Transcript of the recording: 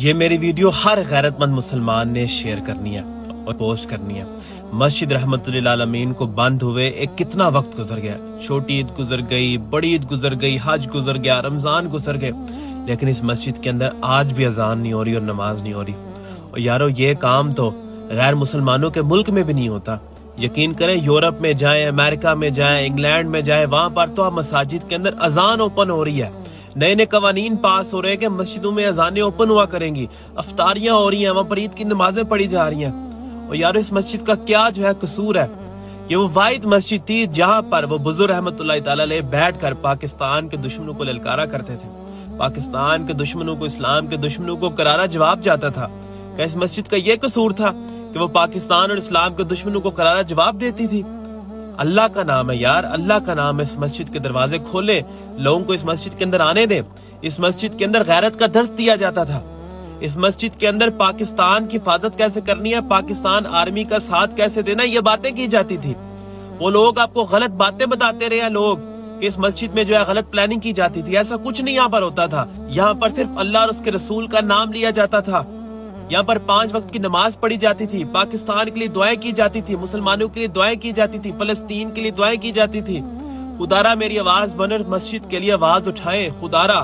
یہ میری ویڈیو ہر غیرت مند مسلمان نے شیئر کرنی ہے اور پوسٹ کرنی ہے۔ مسجد رحمت للعالمین کو بند ہوئے ایک کتنا وقت گزر گیا، چھوٹی عید گزر گئی، بڑی عید گزر گئی، حج گزر گیا، رمضان گزر گئے، لیکن اس مسجد کے اندر آج بھی اذان نہیں ہو رہی اور نماز نہیں ہو رہی۔ اور یارو یہ کام تو غیر مسلمانوں کے ملک میں بھی نہیں ہوتا۔ یقین کریں، یورپ میں جائیں، امریکہ میں جائیں، انگلینڈ میں جائیں، وہاں پر تو اب مساجد کے اندر اذان اوپن ہو رہی ہے، نئے نئے قوانین پاس ہو رہے ہیں کہ مسجدوں میں اذانیں اوپن ہوا کریں گی، افطاریاں ہو رہی ہیں، وہاں پر عید کی نمازیں پڑھی جا رہی ہیں۔ اور یار اس مسجد کا کیا قصور ہے؟ یہ وہ واحد مسجد تھی جہاں پر وہ بزرگ رحمت اللہ تعالی علیہ بیٹھ کر پاکستان کے دشمنوں کو للکارا کرتے تھے، پاکستان کے دشمنوں کو، اسلام کے دشمنوں کو کرارا جواب جاتا تھا۔ کہ اس مسجد کا یہ قصور تھا کہ وہ پاکستان اور اسلام کے دشمنوں کو کرارا جواب دیتی تھی؟ اللہ کا نام ہے یار، اللہ کا نام ہے، اس مسجد کے دروازے کھولے، لوگوں کو اس مسجد کے اندر آنے دے۔ اس مسجد کے اندر غیرت کا درس دیا جاتا تھا، اس مسجد کے اندر پاکستان کی حفاظت کیسے کرنی ہے، پاکستان آرمی کا ساتھ کیسے دینا، یہ باتیں کی جاتی تھی۔ وہ لوگ آپ کو غلط باتیں بتاتے رہے ہیں لوگ کہ اس مسجد میں غلط پلاننگ کی جاتی تھی، ایسا کچھ نہیں یہاں پر ہوتا تھا۔ یہاں پر صرف اللہ اور اس کے رسول کا نام لیا جاتا تھا، یہاں پر 5 وقت کی نماز پڑھی جاتی تھی، پاکستان کے لیے دعائیں کی جاتی تھی، مسلمانوں کے لیے دعائیں کی جاتی تھی، فلسطین کے لیے دعائیں کی جاتی تھی۔ خدا را میری آواز بنر مسجد کے لیے آواز اٹھائیں، خدا را